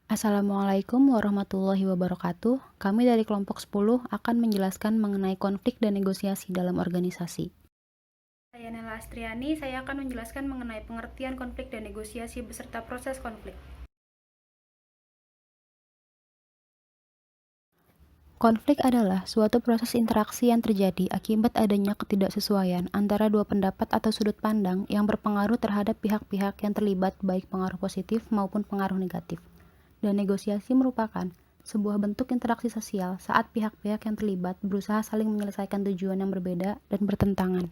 Assalamualaikum warahmatullahi wabarakatuh. Kami dari kelompok 10 akan menjelaskan mengenai konflik dan negosiasi dalam organisasi. Saya Nela Astriani, saya akan menjelaskan mengenai pengertian konflik dan negosiasi beserta proses konflik. Konflik adalah suatu proses interaksi yang terjadi akibat adanya ketidaksesuaian antara dua pendapat atau sudut pandang yang berpengaruh terhadap pihak-pihak yang terlibat, baik pengaruh positif maupun pengaruh negatif. Dan negosiasi merupakan sebuah bentuk interaksi sosial saat pihak-pihak yang terlibat berusaha saling menyelesaikan tujuan yang berbeda dan bertentangan.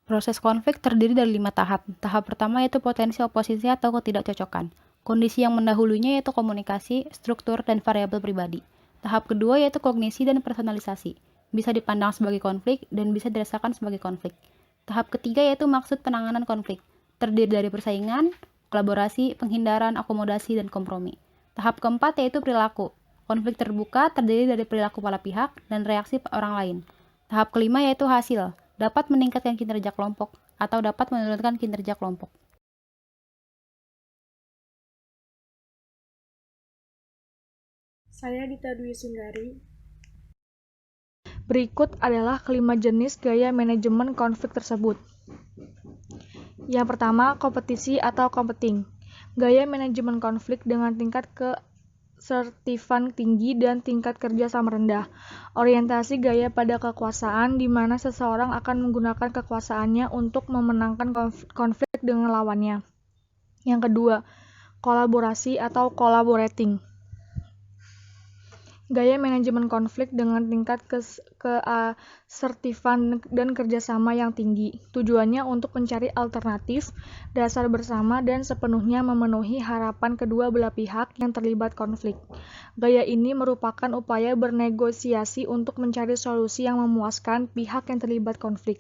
Proses konflik terdiri dari 5 tahap. Tahap pertama yaitu potensi oposisi atau ketidakcocokan. Kondisi yang mendahulunya yaitu komunikasi, struktur, dan variabel pribadi. Tahap kedua yaitu kognisi dan personalisasi. Bisa dipandang sebagai konflik dan bisa dirasakan sebagai konflik. Tahap ketiga yaitu maksud penanganan konflik. Terdiri dari persaingan, kolaborasi, penghindaran, akomodasi, dan kompromi. Tahap keempat yaitu perilaku. Konflik terbuka terdiri dari perilaku para pihak dan reaksi orang lain. Tahap kelima yaitu hasil, dapat meningkatkan kinerja kelompok atau dapat menurunkan kinerja kelompok. Saya Dita Dwi Sundari. Berikut adalah kelima jenis gaya manajemen konflik tersebut. Yang pertama, kompetisi atau competing. Gaya manajemen konflik dengan tingkat kesertifan tinggi dan tingkat kerja sama rendah. Orientasi gaya pada kekuasaan di mana seseorang akan menggunakan kekuasaannya untuk memenangkan konflik dengan lawannya. Yang kedua, kolaborasi atau collaborating. Gaya manajemen konflik dengan tingkat keasertifan dan kerjasama yang tinggi. Tujuannya untuk mencari alternatif, dasar bersama, dan sepenuhnya memenuhi harapan kedua belah pihak yang terlibat konflik. Gaya ini merupakan upaya bernegosiasi untuk mencari solusi yang memuaskan pihak yang terlibat konflik.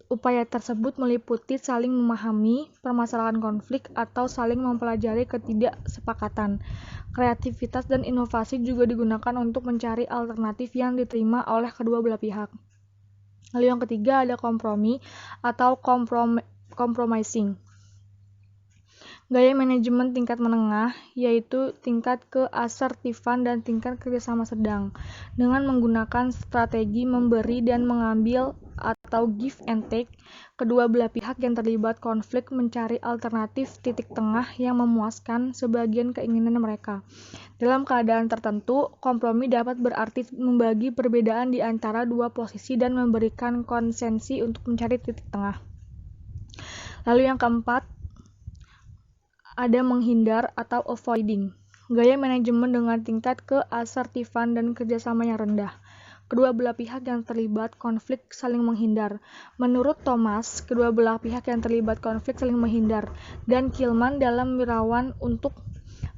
Upaya tersebut meliputi saling memahami permasalahan konflik atau saling mempelajari ketidaksepakatan. Kreativitas dan inovasi juga digunakan untuk mencari alternatif yang diterima oleh kedua belah pihak. Lalu yang ketiga ada kompromi atau compromising. Gaya manajemen tingkat menengah yaitu tingkat keasertifan dan tingkat kerjasama sedang dengan menggunakan strategi memberi dan mengambil atau give and take. Kedua belah pihak yang terlibat konflik mencari alternatif titik tengah yang memuaskan sebagian keinginan mereka. Dalam keadaan tertentu, kompromi dapat berarti membagi perbedaan di antara dua posisi dan memberikan konsensi untuk mencari titik tengah. Lalu yang keempat, ada menghindar atau avoiding. Gaya manajemen dengan tingkat keasertifan dan kerjasama yang rendah. Kedua belah pihak yang terlibat konflik saling menghindar. Menurut Thomas, kedua belah pihak yang terlibat konflik saling menghindar. Dan Kilman dalam Wirawan untuk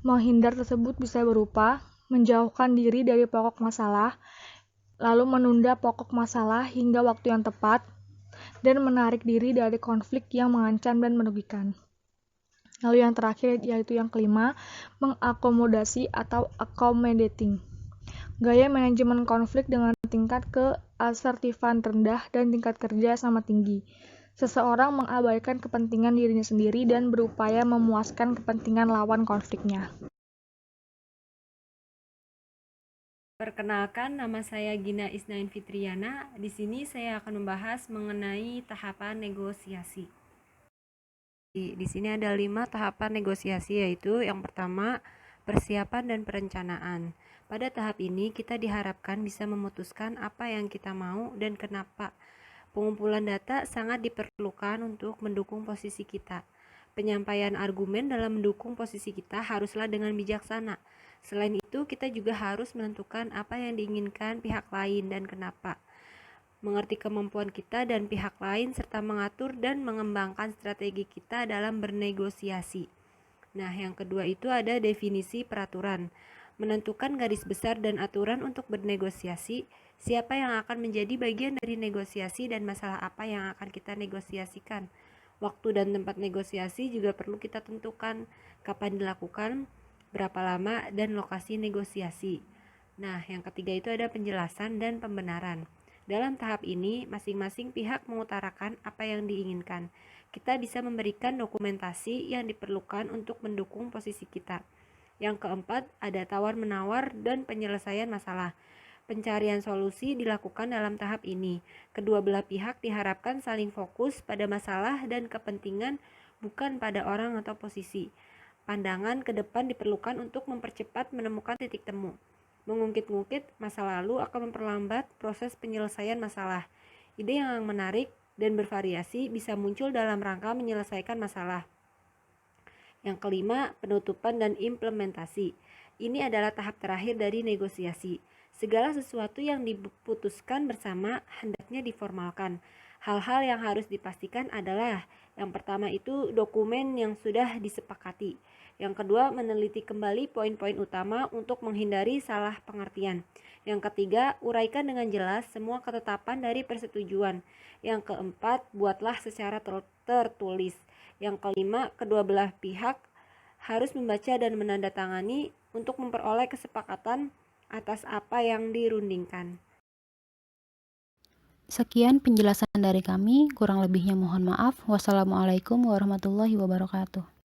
menghindar tersebut bisa berupa menjauhkan diri dari pokok masalah, lalu menunda pokok masalah hingga waktu yang tepat, dan menarik diri dari konflik yang mengancam dan merugikan. Lalu yang terakhir yaitu yang kelima, mengakomodasi atau accommodating. Gaya manajemen konflik dengan tingkat keasertifan rendah dan tingkat kerja sama tinggi. Seseorang mengabaikan kepentingan dirinya sendiri dan berupaya memuaskan kepentingan lawan konfliknya. Perkenalkan, nama saya Gina Isnain Fitriana. Di sini saya akan membahas mengenai tahapan negosiasi. Di sini ada 5 tahapan negosiasi, yaitu yang pertama, persiapan dan perencanaan. Pada tahap ini, kita diharapkan bisa memutuskan apa yang kita mau dan kenapa. Pengumpulan data sangat diperlukan untuk mendukung posisi kita. Penyampaian argumen dalam mendukung posisi kita haruslah dengan bijaksana. Selain itu, kita juga harus menentukan apa yang diinginkan pihak lain dan kenapa. Mengerti kemampuan kita dan pihak lain serta mengatur dan mengembangkan strategi kita dalam bernegosiasi. Nah, yang kedua itu ada definisi peraturan. Menentukan garis besar dan aturan untuk bernegosiasi, siapa yang akan menjadi bagian dari negosiasi dan masalah apa yang akan kita negosiasikan. Waktu dan tempat negosiasi juga perlu kita tentukan, kapan dilakukan, berapa lama, dan lokasi negosiasi. Nah, yang ketiga itu ada penjelasan dan pembenaran. Dalam tahap ini, masing-masing pihak mengutarakan apa yang diinginkan. kita bisa memberikan dokumentasi yang diperlukan untuk mendukung posisi kita. Yang keempat, ada tawar-menawar dan penyelesaian masalah. Pencarian solusi dilakukan dalam tahap ini. Kedua belah pihak diharapkan saling fokus pada masalah dan kepentingan, bukan pada orang atau posisi. Pandangan ke depan diperlukan untuk mempercepat menemukan titik temu. Mengungkit-ungkit masa lalu akan memperlambat proses penyelesaian masalah. Ide yang menarik dan bervariasi bisa muncul dalam rangka menyelesaikan masalah. Yang kelima, penutupan dan implementasi. Ini adalah tahap terakhir dari negosiasi. Segala sesuatu yang diputuskan bersama hendaknya diformalkan. Hal-hal yang harus dipastikan adalah, yang pertama itu dokumen yang sudah disepakati. Yang kedua, meneliti kembali poin-poin utama untuk menghindari salah pengertian. Yang ketiga, uraikan dengan jelas semua ketetapan dari persetujuan. Yang keempat, buatlah secara tertulis. Yang kelima, kedua belah pihak harus membaca dan menandatangani untuk memperoleh kesepakatan atas apa yang dirundingkan. Sekian penjelasan dari kami, kurang lebihnya mohon maaf. Wassalamualaikum warahmatullahi wabarakatuh.